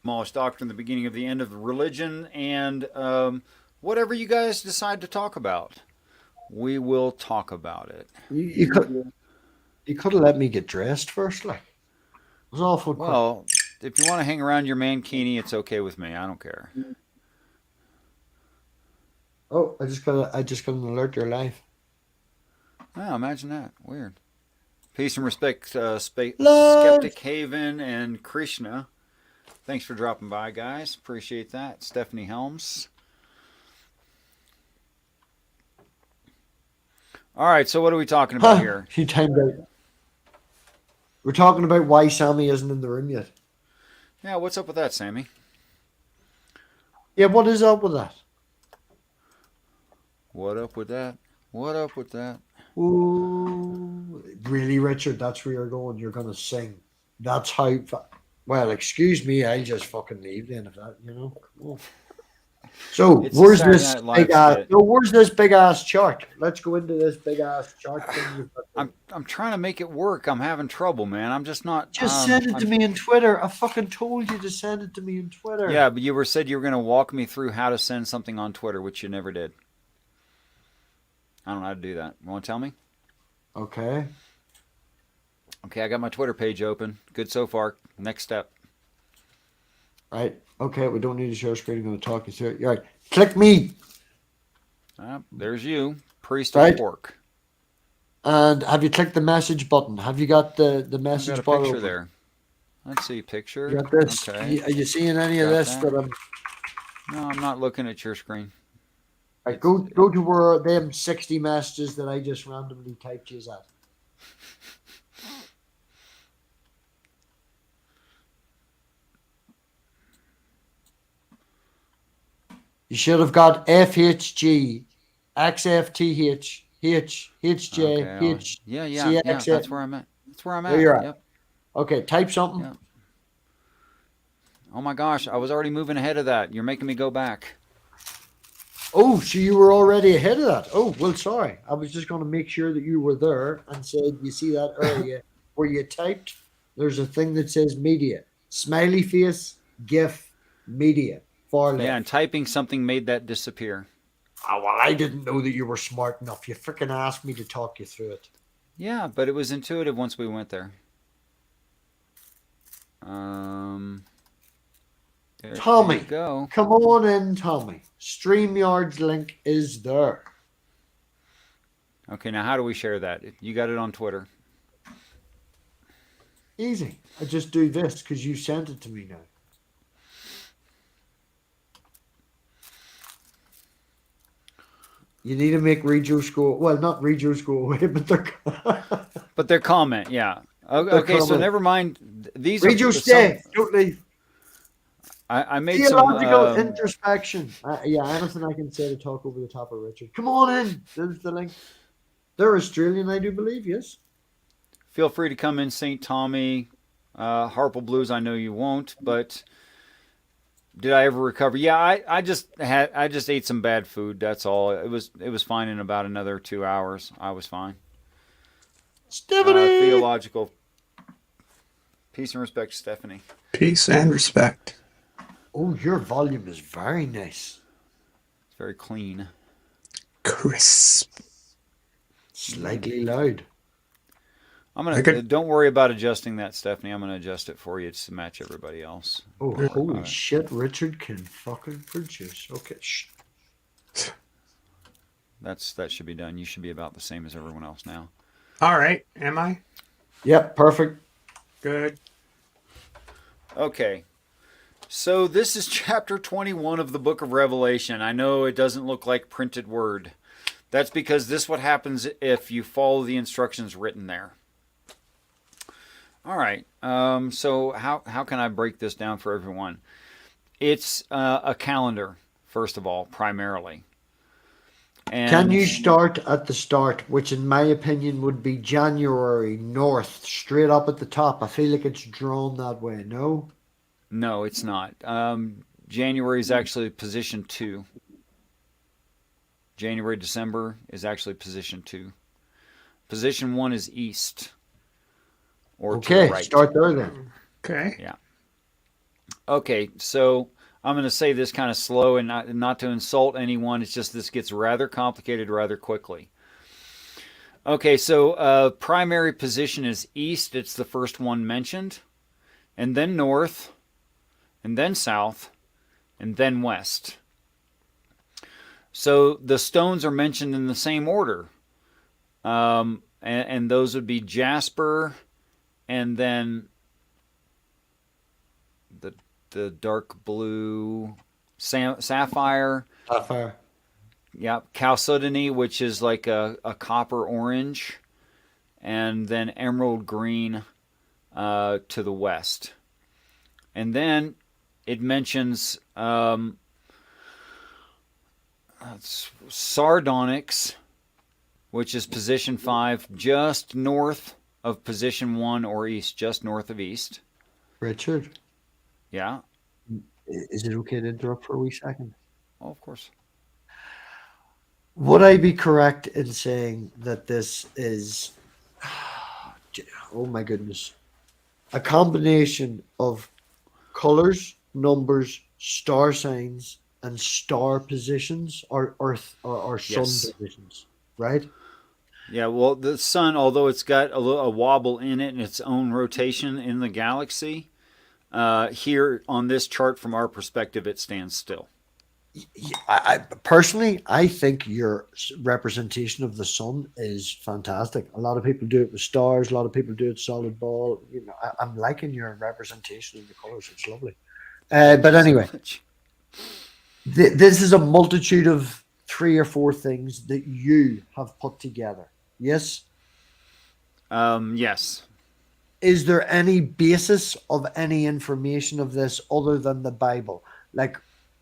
Smallest doctrine, the beginning of the end of religion, and whatever you guys decide to talk about, we will talk about it. You could have let me get dressed first, like. It was awful quick. Well, if you want to hang around your mankini, it's okay with me. I don't care. Oh, I just got an alert. You're live. Oh, imagine that. Weird. Peace and respect, Live. Skeptic Haven and Krishna. Thanks for dropping by, guys. Appreciate that. Stephanie Helms. All right, so what are we talking about Huh? here? She timed out. We're talking about why Sammy isn't in the room yet. Yeah, what's up with that, Sammy? Yeah, what is up with that? What up with that? What up with that? Ooh, really, Richard? That's where you're going. You're gonna sing. That's how. Well, excuse me. I'll just fucking leave then. If that, come on. So It's a where's Saturday this Night big Live ass? skit. No, where's this big ass chart? Let's go into this big ass chart thing you've got there. I'm trying to make it work. I'm having trouble, man. I'm just not. Just send it to me on Twitter. I fucking told you to send it to me on Yeah, Twitter. but you said you were going to walk me through how to send something on Twitter, which you never did. I don't know how to do that. You want to tell me? Okay. Okay, I got my Twitter page open. Good so far. Next step. Right. Okay. We don't need to share screen. I'm going to talk you through it. You're right. Click me. There's you, priest of Right. pork. And have you clicked the message button? Have you got the I've got a message bar picture open? there. Let's see, You picture. got this? Okay, Are you seeing any of got this that. that I'm? No, I'm not looking at your screen. Right, It's go to where them 60 messages that I just randomly typed you at. You should have got FHG, XFTH, HJ, okay. Yeah. HCXF. That's where I'm at. That's where I'm There at. you're at. Yep, Okay, type something. yep. Oh my gosh, I was already moving ahead of that. You're making me go back. Oh, so you were already ahead of that. Oh, well, sorry. I was just going to make sure that you were there and said, you see that area where you typed? There's a thing that says media. Smiley face, GIF, media, far Yeah, and left. typing something made that disappear. Oh, well, I didn't know that you were smart enough. You freaking asked me to talk you through it. Yeah, but it was intuitive once we went there. Um, there you Tommy, go. come on in, Tommy. StreamYard's link is there. Okay, now how do we share that? You got it on Twitter. Easy. I just do this because you sent it to me now. You need to make Rejo's go. Well, not Rejo's go away, but they're But their comment, yeah. they're Okay, so coming. never mind. These are Rejo, some. stay. Don't leave. I made some. Theological introspection. Yeah, anything I can say to talk over the top of Richard. Come on in. There's the link. They're Australian, I do believe. Yes. Feel free to come in, St. Tommy. Harple Blues, I know you won't, but did I ever recover? Yeah, I just ate some bad food. That's all. It was fine in about another 2 hours. I was fine. Stephanie. Theological peace and respect, Stephanie. Peace and respect. Oh, your volume is very nice. It's very clean. Crisp. Slightly loud. I'm I gonna. could. Don't worry about adjusting that, Stephanie. I'm gonna adjust it for you to match everybody else. Oh, Don't worry holy about it. shit! Richard can fucking produce. Okay. Shh. That should be done. You should be about the same as everyone else now. All right. Am I? Yep. Perfect. Good. Okay. So this is chapter 21 of the book of Revelation. I know it doesn't look like printed word. That's because this is what happens if you follow the instructions written there. All right. So how can I break this down for everyone? It's a calendar, first of all, primarily. Can And you start at the start, which in my opinion would be January north, straight up at the top? I feel like it's drawn that way. No. no, it's not. January is actually position 2. January, December is actually position 2. Position 1 is east or to the Okay. right. Start there then. Okay. Yeah. Okay, so I'm going to say this kind of slow and not to insult anyone. It's just this gets rather complicated rather quickly. Okay, so primary position is east. It's the first one mentioned, and then north, and then south, and then west. So the stones are mentioned in the same order, and those would be jasper, and then the the dark blue sapphire. Sapphire. Yeah, chalcedony, which is like a copper orange, and then emerald green to the west. And then it mentions sardonyx, which is position 5, just north of position 1 or east, just north of east. Richard, Yeah. is it okay to interrupt for a wee second? Oh, of course. Would I be correct in saying that this is, oh my goodness, a combination of colors, numbers, star signs, and star positions, or Earth or Sun Yes. positions, right? Yeah, well, the sun, although it's got a wobble in it and its own rotation in the galaxy, here on this chart from our perspective, it stands still. I personally, I think your representation of the sun is fantastic. A lot of people do it with stars. A lot of people do it solid ball. You know, I'm liking your representation of the colors. It's lovely. Thank But you so anyway, much. this is a multitude of three or four things that you have put together. Yes. Yes. Is there any basis of any information of this other than the Bible? Like,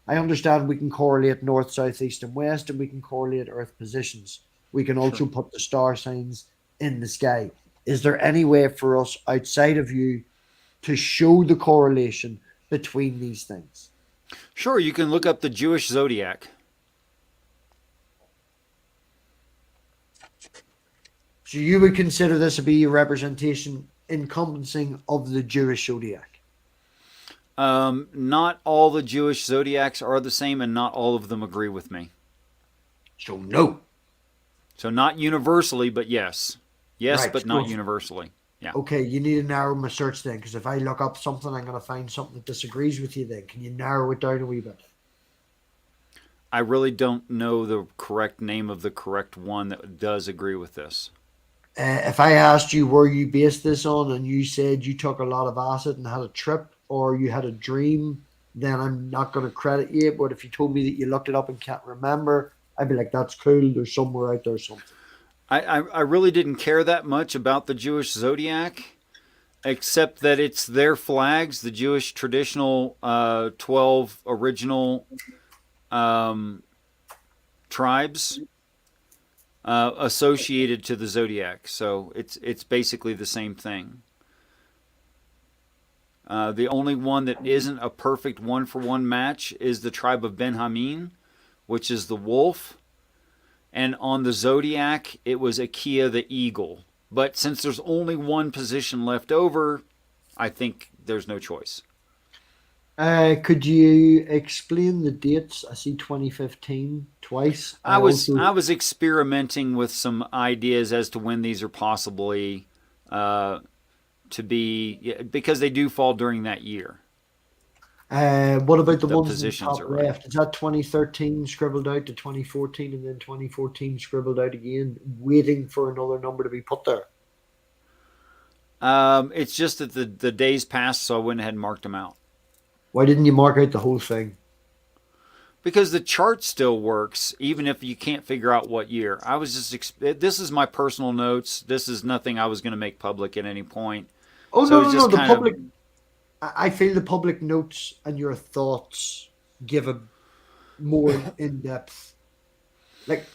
I understand we can correlate north, south, east, and west, and we can correlate Earth positions. We can Sure. also put the star signs in the sky. Is there any way for us outside of you to show the correlation between these things? Sure, you can look up the Jewish zodiac. So you would consider this to be a representation encompassing of the Jewish zodiac? Not all the Jewish zodiacs are the same, and not all of them agree with me. So no. So, not universally, but yes. Yes, Right. but not universally. Yeah. Okay, you need to narrow my search then, because if I look up something, I'm going to find something that disagrees with you. Then can you narrow it down a wee bit? I really don't know the correct name of the correct one that does agree with this. If I asked you where you based this on, and you said you took a lot of acid and had a trip, or you had a dream, then I'm not going to credit you. But if you told me that you looked it up and can't remember, I'd be like, "That's cool. There's somewhere out there something." I really didn't care that much about the Jewish zodiac, except that it's their flags, the Jewish traditional 12 original um, tribes associated to the zodiac. So it's basically the same thing. The only one that isn't a perfect one for one match is the tribe of Benjamin, which is the wolf. And on the zodiac, it was Akia the eagle. But since there's only one position left over, I think there's no choice. Could you explain the dates? I see 2015 twice. I I was also I was experimenting with some ideas as to when these are possibly uh, to be, yeah, because they do fall during that year. What about the The ones in the positions top are right. left? Is that 2013 scribbled out to 2014 and then 2014 scribbled out again, waiting for another number to be put there? It's just that the days passed, so I went ahead and marked them out. Why didn't you mark out the whole thing? Because the chart still works, even if you can't figure out what year. I was just, this is my personal notes. This is nothing I was going to make public at any point. Oh So no, it's no, no. just The kind of, public. I feel the public notes and your thoughts give a more in depth. Like,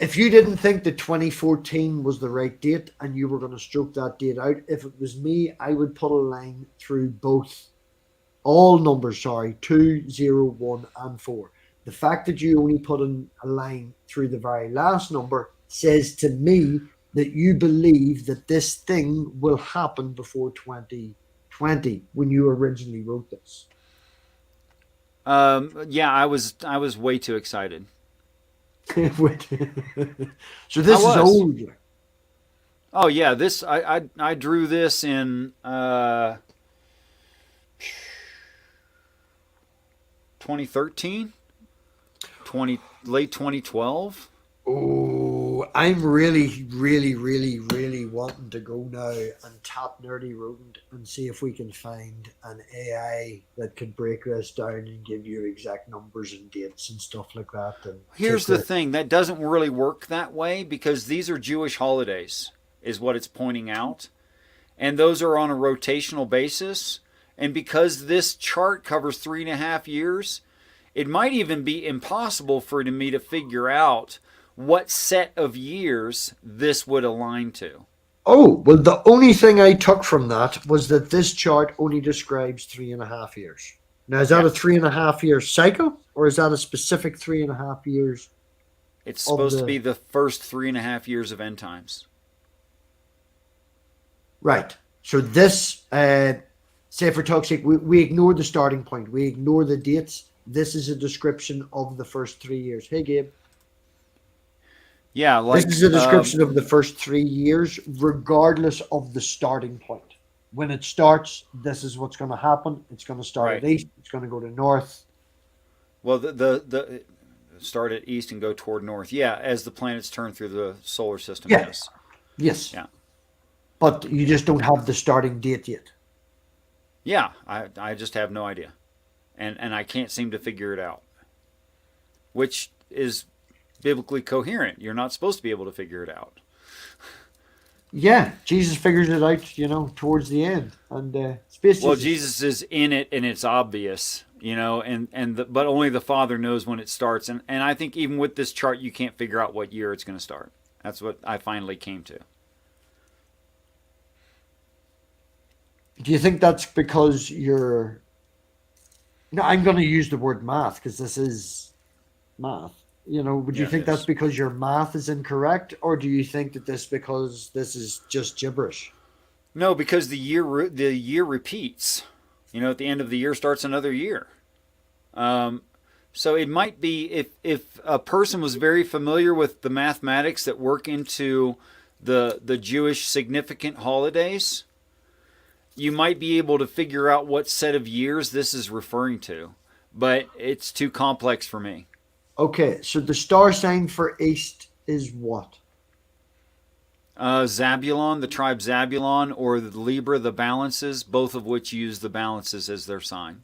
if you didn't think that 2014 was the right date and you were going to stroke that date out, if it was me, I would put a line through both, all numbers, sorry, 2, 0, 1, and 4. The fact that you only put in a line through the very last number says to me that you believe that this thing will happen before 2020 when you originally wrote this. Yeah, I was way too excited. Wait. So I this is was. old. Oh yeah, this I drew this in 2013, 20 late 2012. Oh, I'm really, really, really, really wanting to go now and tap Nerdy Rodent and see if we can find an AI that could break this down and give you exact numbers and dates and stuff like that, and Here's take the the. thing, that doesn't really work that way because these are Jewish holidays, is what it's pointing out. And those are on a rotational basis. And because this chart covers 3.5 years, it might even be impossible for me to figure out what set of years this would align to. Oh, well, the only thing I took from that was that this chart only describes 3.5 years. Now, is that Yeah, a 3.5 year cycle, or is that a specific 3.5 years it's of supposed to be the. the first 3.5 years of end times. Right. So this, say for talk's sake, we ignore the starting point. We ignore the dates. This is a description of the first 3 years. Hey, Gabe. Yeah, This like is a description of the first 3 years, regardless of the starting point. When it starts, this is what's going to happen. It's going to start at right. east. It's going to go to north. Well, the start at east and go toward north. Yeah, as the planets turn through the solar system. Yeah. Yes. Yes. Yeah. But you just don't have the starting date yet. Yeah. I just have no idea, and I can't seem to figure it out, which is biblically coherent. You're not supposed to be able to figure it out. Yeah, Jesus figures it out, towards the end, and space Well, Jesus. Jesus is in it, and it's obvious, but only the Father knows when it starts. And I think even with this chart, you can't figure out what year it's going to start. That's what I finally came to. Do you think that's because you're? No, I'm going to use the word math because this is math. Would you Yeah, it think that's is. because your math is incorrect, or do you think that this because this is just gibberish? No, because the year repeats. At the end of the year starts another year. Um, so it might be if a person was very familiar with the mathematics that work into the Jewish significant holidays, you might be able to figure out what set of years this is referring to. But it's too complex for me. Okay, so the star sign for east is what? Zabulon, the tribe Zabulon, or the Libra, the balances, both of which use the balances as their sign.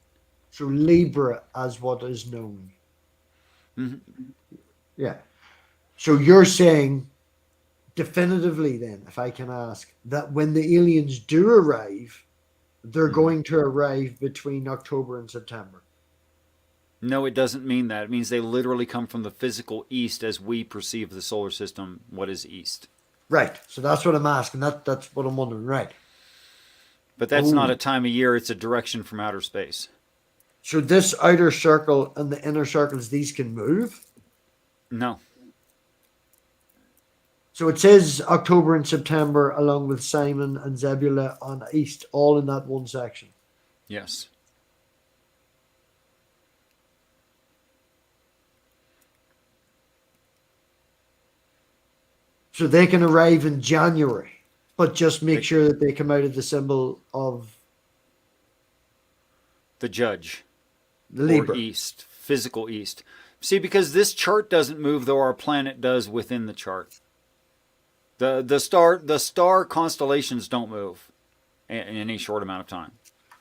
So Libra as what is known. Mm-hmm. Yeah. So you're saying definitively then, if I can ask, that when the aliens do arrive, they're Mm-hmm. going to arrive between October and September. No, it doesn't mean that. It means they literally come from the physical east as we perceive the solar system, what is east. Right. So that's what I'm asking. That's what I'm wondering. Right. But that's not a Oh. time of year, it's a direction from outer space. So this outer circle and the inner circles, these can move. No. So it says October and September, along with Simon and Zebulun on east, all in that one section. Yes. So they can arrive in January, but just make The, sure that they come out of the symbol of the judge, the or Libra. east, physical east. See, because this chart doesn't move, though our planet does within the chart. The star constellations don't move in any short amount of time.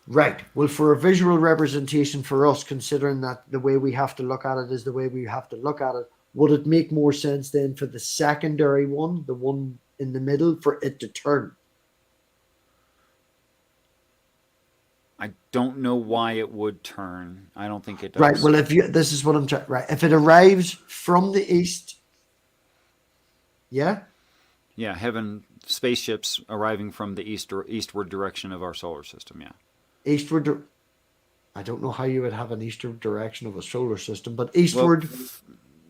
Right. Well, for a visual representation for us, considering that the way we have to look at it is the way we have to look at it, would it make more sense then for the secondary one, the one in the middle, for it to turn? I don't know why it would turn. I don't think it Right. does. Well, if you, this is what I'm trying. Right. If it arrives from the east, yeah, Yeah, heaven spaceships arriving from the eastward direction of our solar system. Yeah. eastward. I don't know how you would have an eastward direction of a solar system, but Well, eastward.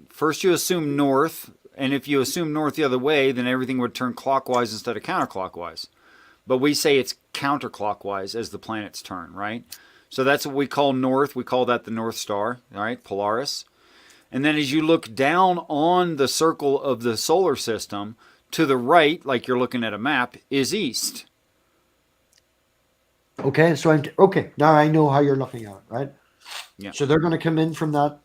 first you assume north, and if you assume north the other way, then everything would turn clockwise instead of counterclockwise. But we say it's counterclockwise as the planets turn, right? So that's what we call north. We call that the North Star, all right, Polaris. And then as you look down on the circle of the solar system, to the right, like you're looking at a map, is east. Okay, so okay. Now I know how you're looking at it, right? Yeah. So they're going to come in from that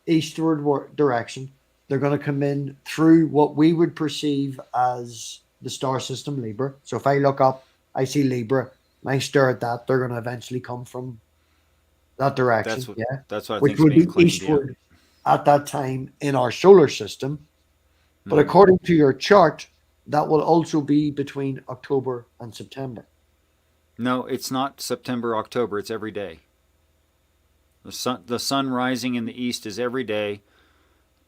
eastward direction. They're going to come in through what we would perceive as the star system Libra. So if I look up, I see Libra, and I stare at that, they're going to eventually come from that direction. That's what I Which think's would being be claimed. eastward at that time in our solar system. But Mhm. according to your chart, that will also be between October and September. No, it's not September, October. It's every day. The sun rising in the east is every day,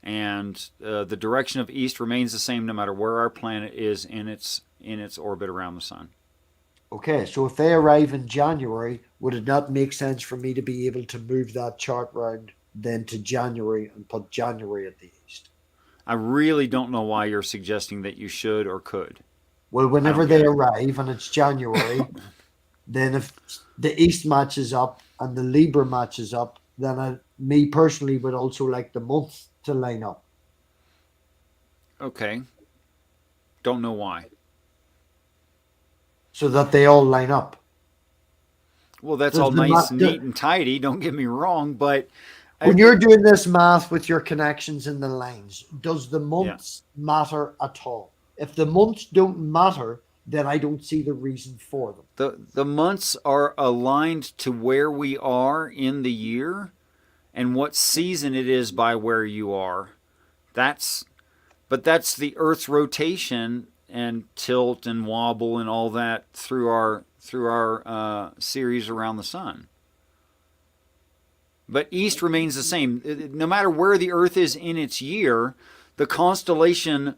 and the direction of east remains the same no matter where our planet is in its orbit around the sun. Okay, so if they arrive in January, would it not make sense for me to be able to move that chart round then to January and put January at the east? I really don't know why you're suggesting that you should or could. Well, whenever get they it. arrive and it's January, then if the east matches up and the Libra matches up, then me personally would also like the month to line up. Okay. Don't know why. So that they all line up. Well, that's Does all the nice, ma- neat, and tidy. Don't get me wrong, but When you're doing this math with your connections in the lines, does the months matter at all? If the months don't matter, then I don't see the reason for them. the months are aligned to where we are in the year and what season it is by where you are. That's the Earth's rotation and tilt and wobble and all that through our series around the sun. But east remains the same. No matter where the Earth is in its year, the constellation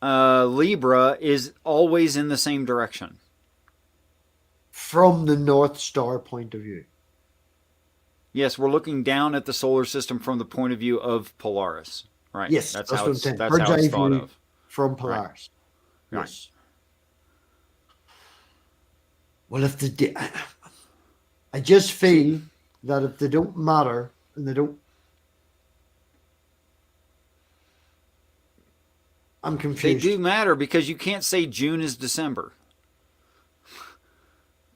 Libra is always in the same direction. From the North Star point of view. Yes, we're looking down at the solar system from the point of view of Polaris. Right. Yes, that's that's how what it's I'm saying. that's how Bird's it's eye thought view of. from Polaris. Right. Yes. Well, if I just feel that if they don't matter and they don't, I'm They confused. do matter because you can't say June is December.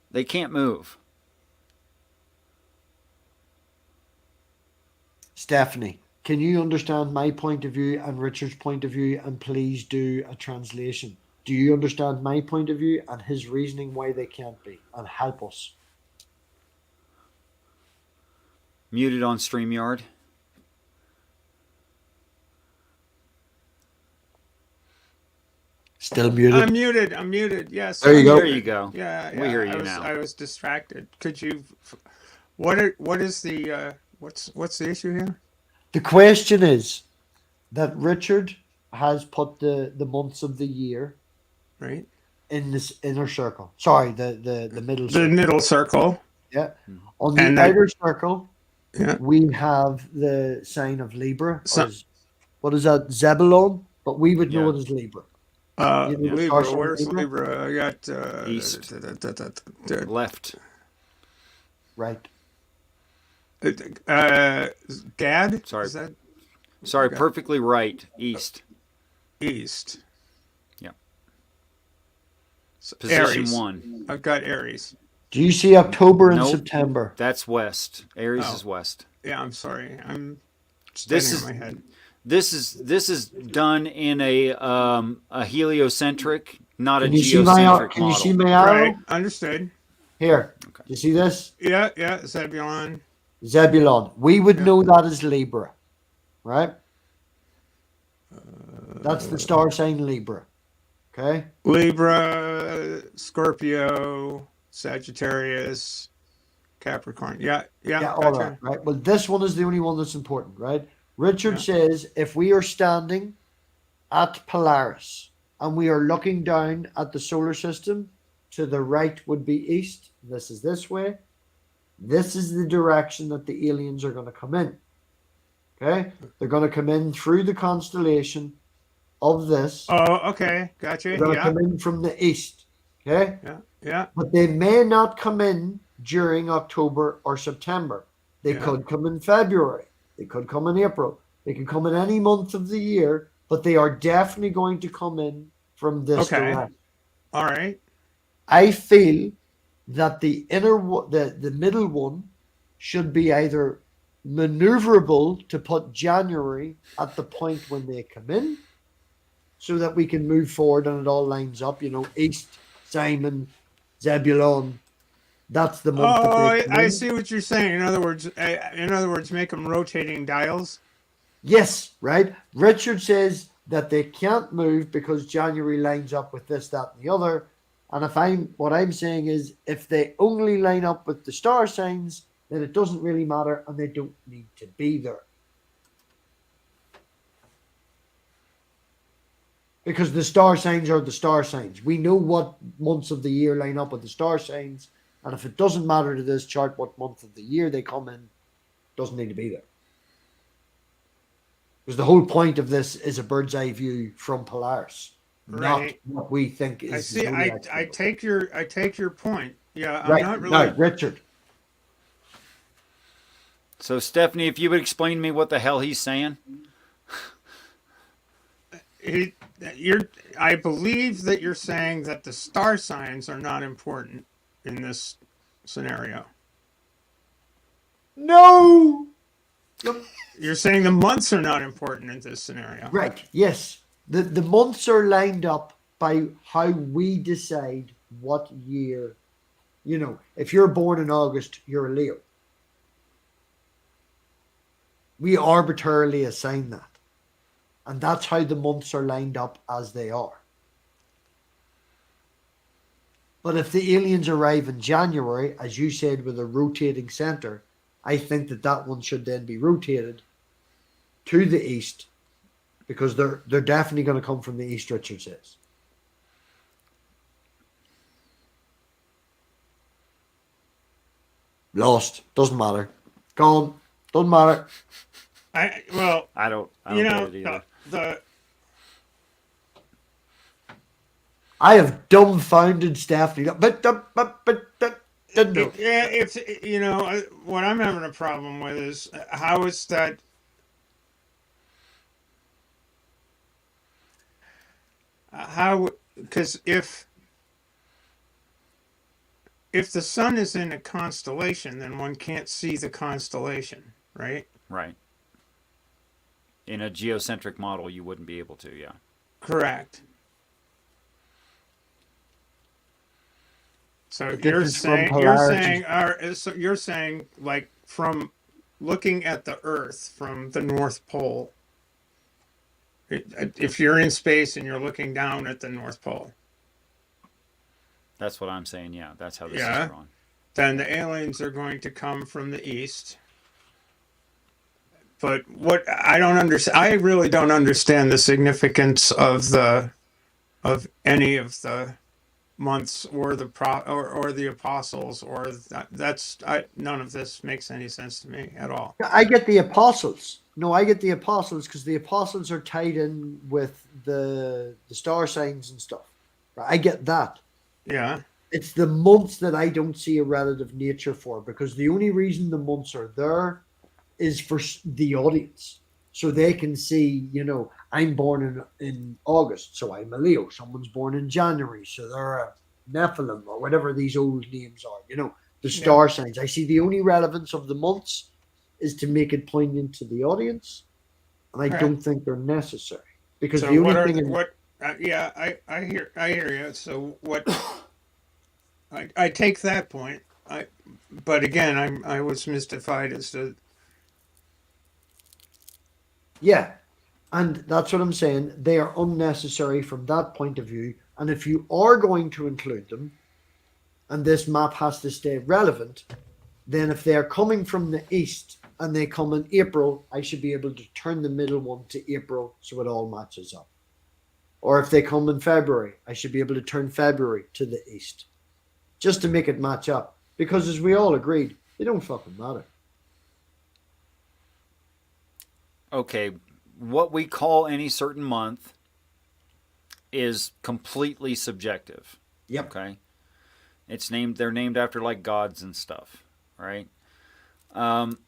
They can't move. Stephanie, can you understand my point of view and Richard's point of view, and please do a translation? Do you understand my point of view and his reasoning why they can't be? And help us. Muted on StreamYard. Still muted. I'm muted. Yes. There you I'm go. There muted. you go. Yeah. We hear you I was, now. I was distracted. Could you? What is the what's the issue here? The question is that Richard has put the months of the year Right. in this inner circle. Sorry, the middle The circle. middle circle. Yeah. On the And outer circle, Yeah. we have the sign of Libra. So- What is that? Zebulon? But we would know Yeah. it as Libra. You know the star Libra. sign Where's Libra? Libra? I got East. Left. Right. Gad. Sorry. Is that Sorry, Okay. perfectly right. East. east? Yeah. So Position Aries. 1. I've got Aries. Do you see October and Nope. September? That's west. Aries Oh. is west. Yeah. I'm sorry. I'm This spinning is- in my head. This is done in a heliocentric, not a Can you see my geocentric Can you model. see my arrow? Right. Understood. Here. Okay. You see this? Yeah. Zebulon. Zebulon. We would Yeah. know that as Libra, right? That's the star sign Libra. Okay. Libra, Scorpio, Sagittarius, Capricorn. Yeah, All gotcha. that, right? Well, this one is the only one that's important, right? Richard Yeah. says if we are standing at Polaris and we are looking down at the solar system, to the right would be east. This is this way. This is the direction that the aliens are going to come in. Okay? They're going to come in through the constellation of this. Oh, okay, gotcha. They're going to Yeah, come in from the east. Okay? yeah. But they may not come in during October or September. They Yeah. could come in February. They could come in April. They could come in any month of the year, but they are definitely going to come in from this Okay. direction. All right. I feel that the middle one should be either maneuverable to put January at the point when they come in, so that we can move forward and it all lines up. East, Simon, Zebulon. That's the month that Oh, they I, come I in. see what you're saying. In other words, make them rotating dials. Yes, right. Richard says that they can't move because January lines up with this, that, and the other. And what I'm saying is, if they only line up with the star signs, then it doesn't really matter, and they don't need to be there. Because the star signs are the star signs. We know what months of the year line up with the star signs, and if it doesn't matter to this chart what month of the year they come in, it doesn't need to be there. Because the whole point of this is a bird's eye view from Polaris, not Right. what we think I is the see. I zodiac I symbol. take your point. Yeah, I'm Right not now, really. Richard. So, Stephanie, if you would explain to me what the hell he's saying. He, you're. I believe that you're saying that the star signs are not important in this scenario. No. Yep. You're saying the months are not important in this scenario. Right. Yes. The months are lined up by how we decide what year. If you're born in August, you're a Leo. We arbitrarily assign that. And that's how the months are lined up as they are. But if the aliens arrive in January, as you said, with a rotating center, I think that one should then be rotated to the east, because they're definitely going to come from the east, Richard says. Lost. Doesn't matter. Gone. Doesn't matter. Well, I don't you get know it either. the I have dumbfounded Stephanie. No. it's what I'm having a problem with is how is that. How, because if the sun is in a constellation, then one can't see the constellation, right? Right. In a geocentric model, you wouldn't be able to, yeah. Correct. So But you're this is from saying you're polarity. saying so you're saying like from looking at the Earth from the North Pole, if you're in space and you're looking down at the North Pole, That's what I'm saying, yeah. That's how this is yeah, drawn. then the aliens are going to come from the east. But what I don't understand, I really don't understand the significance of any of the months or or the apostles none of this makes any sense to me at all. I get the apostles. No, I get the apostles because the apostles are tied in with the star signs and stuff. I get that. Yeah. It's the months that I don't see a relative nature for, because the only reason the months are there is for the audience. So they can see, I'm born in August, so I'm a Leo. Someone's born in January, so they're a Nephilim, or whatever these old names are, the Yeah. star signs. I see the only relevance of the months is to make it poignant to the audience, and I Okay. don't think they're necessary. Because So the what only are thing in what yeah, I hear you. So what I take that point. But again, I was mystified as to. Yeah, and that's what I'm saying. They are unnecessary from that point of view. And if you are going to include them, and this map has to stay relevant, then if they are coming from the east and they come in April, I should be able to turn the middle one to April so it all matches up. Or if they come in February, I should be able to turn February to the east, just to make it match up. Because as we all agreed, they don't fucking matter. Okay, what we call any certain month is completely subjective. Yep. Okay? They're named after like gods and stuff, right? Um,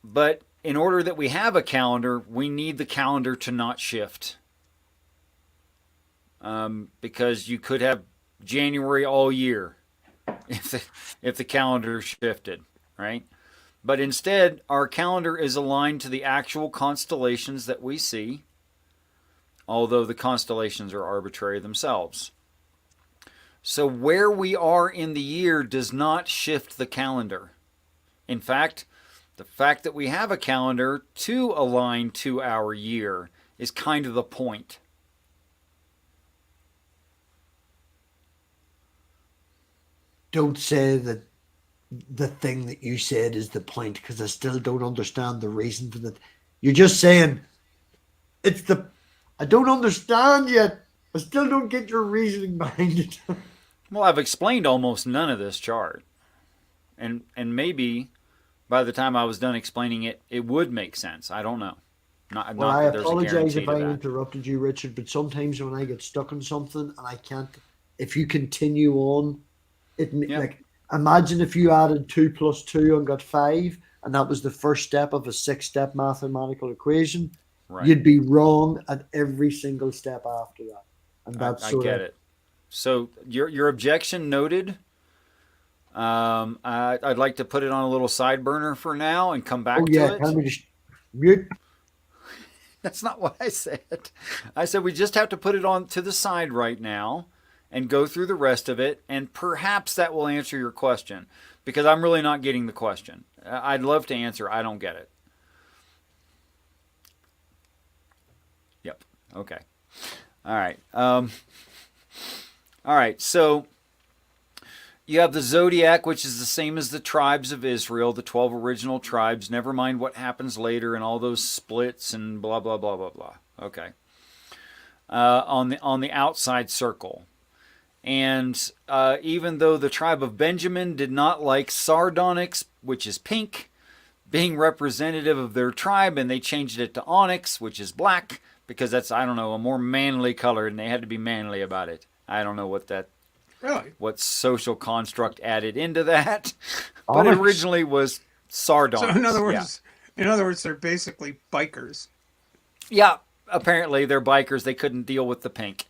but in order that we have a calendar, we need the calendar to not shift. Because you could have January all year if the calendar shifted, right? But instead, our calendar is aligned to the actual constellations that we see, although the constellations are arbitrary themselves. So where we are in the year does not shift the calendar. In fact, the fact that we have a calendar to align to our year is kind of the point. Don't say that the thing that you said is the point, because I still don't understand the reason for that. You're just saying it's the. I don't understand yet. I still don't get your reasoning behind it. Well, I've explained almost none of this chart. And maybe by the time I was done explaining it, it would make sense. I don't know. Well, Not I that there's a apologize guarantee if to I that. interrupted you, Richard, but sometimes when I get stuck on something and I can't, if you continue on, Yeah, like imagine if you added 2 + 2 and got 5, and that was the first step of a 6-step mathematical equation, right. you'd be wrong at every single step after that. And that's I sort get of, it. So your objection noted. I'd like to put it on a little side burner for now and come oh back to yeah, tell it. me to mute. That's not what I said. I said we just have to put it on to the side right now and go through the rest of it, and perhaps that will answer your question because I'm really not getting the question. I'd love to answer. I don't get it. Yep. Okay. All right. All right. So you have the zodiac, which is the same as the tribes of Israel, the 12 original tribes. Never mind what happens later and all those splits and blah blah blah blah blah. Okay. On the outside circle, and even though the tribe of Benjamin did not like sardonyx, which is pink, being representative of their tribe, and they changed it to onyx, which is black, because that's, I don't know, a more manly color, and they had to be manly about it. I don't know Really? what social construct added into that, but it Onyx. originally was So sardonyx. Yeah, in other words, they're basically bikers. yeah. Apparently, they're bikers. They couldn't deal with the pink,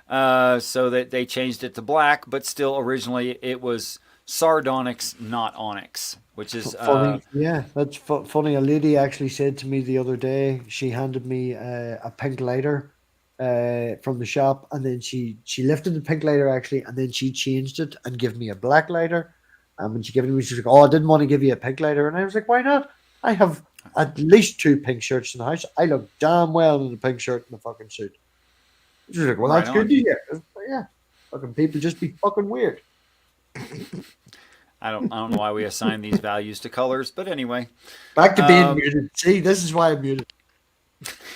so that they changed it to black. But still, originally it was sardonyx, not onyx, which is Funny, yeah, that's funny. A lady actually said to me the other day, she handed me a pink lighter from the shop, and then she lifted the pink lighter actually, and then she changed it and gave me a black lighter. And when she gave it to me, she's like, "Oh, I didn't want to give you a pink lighter," and I was like, "Why not? I have at least 2 pink shirts in the house. I look damn well in the pink shirt and the fucking suit." She's like, "Well, right that's good on. to hear." I was like, yeah, fucking people just be fucking weird. I don't know why we assign these values to colors, but anyway, Back to being um, muted. See, this is why I'm muted.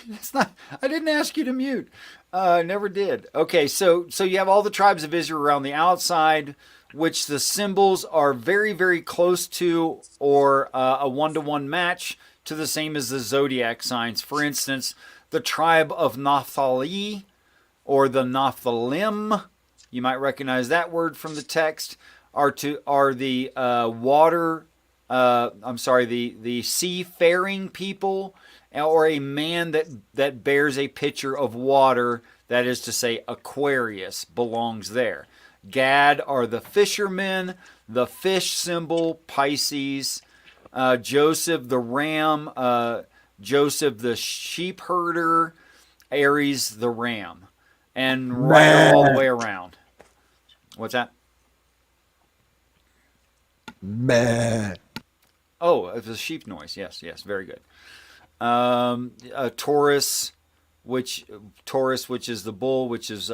it's not. I didn't ask you to mute. Never did. Okay, so you have all the tribes of Israel around the outside, which the symbols are very very close to, or a 1-to-1 match to the same as the zodiac signs. For instance, the tribe of Naphtali or the Naphthalim, you might recognize that word from the text, are the water. I'm sorry, the seafaring people, or a man that bears a pitcher of water. That is to say, Aquarius belongs there. Gad are the fishermen. The fish symbol, Pisces. Joseph the ram. Joseph the sheep herder. Aries the ram, and right all the Meh, way around. What's that? meh. Oh, it's a sheep noise. Yes, yes, very good. Taurus, which is the bull, which is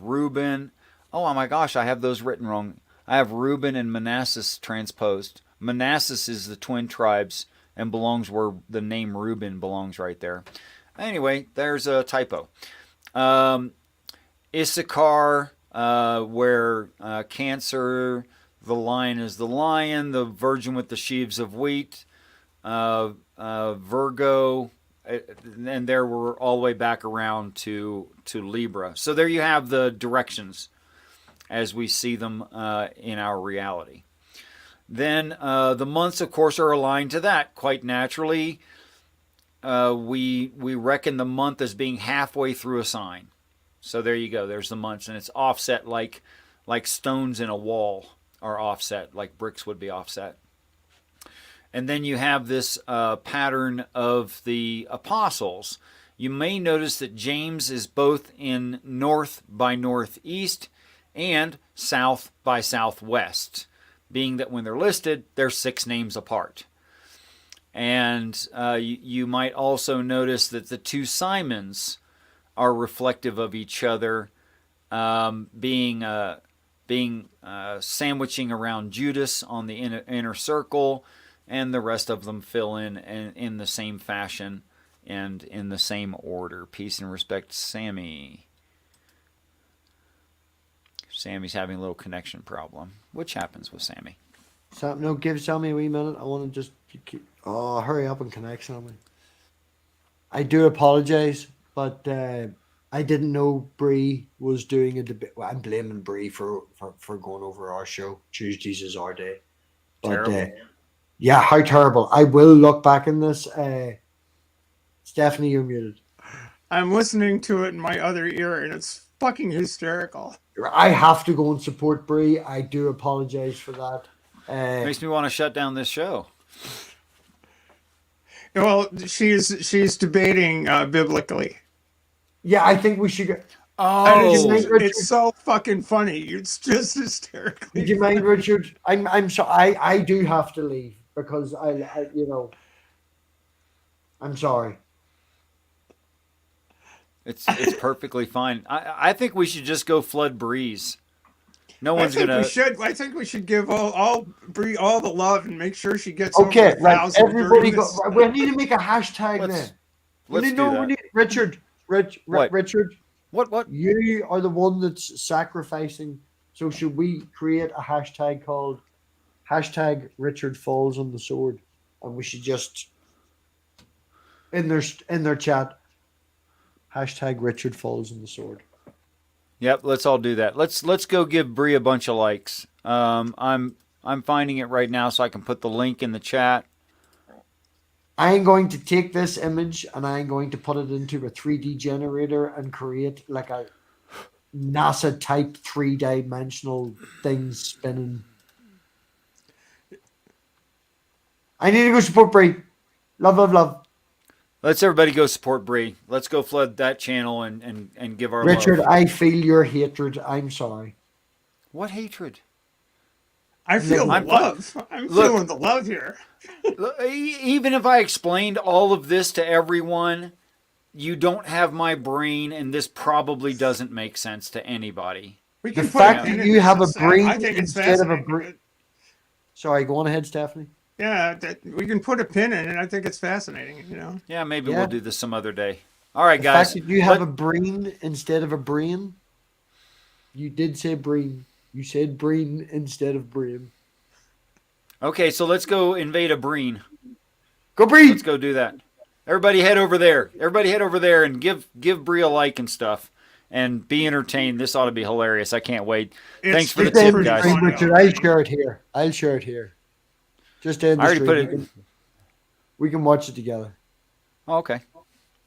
Reuben. Oh my gosh, I have those written wrong. I have Reuben and Manassas transposed. Manassas is the twin tribes and belongs where the name Reuben belongs right there. Anyway, there's a typo. Um, Issachar, where Cancer, the lion is the lion, the virgin with the sheaves of wheat, Virgo, and there we're all the way back around to Libra. So there you have the directions. as we see them in our reality. Then the months, of course, are aligned to that. Quite naturally, we reckon the month as being halfway through a sign. So there you go. There's the months, and it's offset like stones in a wall are offset, like bricks would be offset. And then you have this pattern of the apostles. You may notice that James is both in north by northeast and south by southwest, being that when they're listed, they're 6 names apart. And you might also notice that the 2 Simons are reflective of each other, being sandwiching around Judas on the inner circle, and the rest of them fill in the same fashion and in the same order. Peace and respect, Sammy. Sammy's having a little connection problem, which happens with Sammy. No, give Sammy a wee minute. I want to just hurry up and connect Sammy. I do apologize, but I didn't know Bree was doing a debate. Well, I'm blaming Bree for going over our show. Tuesdays is our day. But yeah, how terrible. I will look back in this. Stephanie, you're muted. I'm listening to it in my other ear, and it's fucking hysterical. I have to go and support Bree. I do apologize for that. Makes me want to shut down this show. Well, she's debating biblically. Yeah, I think we should go. It's so fucking funny. It's just hysterical. Would you mind, Richard? I'm sorry. I do have to leave because I I'm sorry. It's perfectly fine. I think we should just go flood Breeze. No one's I think we should give all Bree all the love and make sure she gets okay. over 1,000. Right, everybody go. We need to make a hashtag then. Let's do that. Richard. What? You are the one that's sacrificing. So should we create a hashtag called #Richard Falls on the Sword, and we should just in their chat #Richard Falls on the Sword. Yep, let's all do that. Let's go give Bree a bunch of likes. I'm finding it right now so I can put the link in the chat. I am going to take this image and I am going to put it into a 3D generator and create like a NASA type 3-dimensional thing spinning. I need to go support Bree. Love. Let's everybody go support Bree. Let's go flood that channel and give our Richard, love. I feel your hatred. I'm sorry. What hatred? I feel the love. I'm feeling the love here. Even if I explained all of this to everyone, you don't have my brain, and this probably doesn't make sense to anybody. The fact that you have a brain instead of a brain. Sorry, go on ahead, Stephanie. Yeah, we can put a pin in it. I think it's fascinating, you know. Yeah, maybe we'll do this some other day. All right, guys. The fact that you have a brain instead of a brain. You did say brain. You said brain instead of brain. Okay, so let's go invade a breen. Go Bree! Let's go do that. Everybody head over there. Everybody head over there and give Bree a like and stuff. And be entertained. This ought to be hilarious. I can't wait. Thanks for the tip, guys. Richard, I'll share it here. Just end the I already stream. put it. We can watch it together. Oh, okay.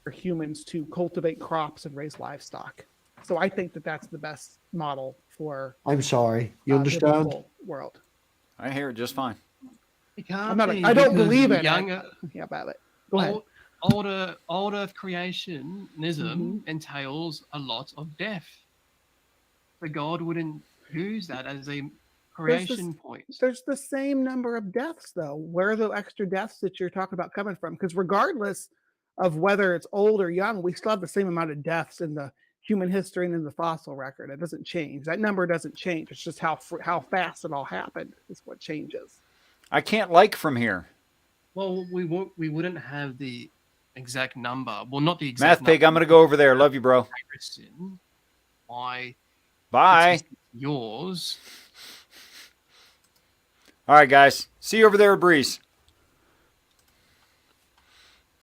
For humans to cultivate crops and raise livestock. So I think that that's the best model for. I'm sorry. You understand? World. I hear it just fine. It can't I don't believe in younger, it. Yeah, about it. Go ahead. Old Earth creationism entails a lot of death. But God wouldn't use that as a creation point. There's the same number of deaths, though. Where are the extra deaths that you're talking about coming from? Because regardless of whether it's old or young, we still have the same amount of deaths in the human history and in the fossil record. It doesn't change. That number doesn't change. It's just how fast it all happened is what changes. I can't like from here. Well, we wouldn't have the exact number. Well, not the exact Math number. Pig, I'm going to go over there. Love you, bro. Why? Bye. Yours. All right, guys. See you over there at Breeze.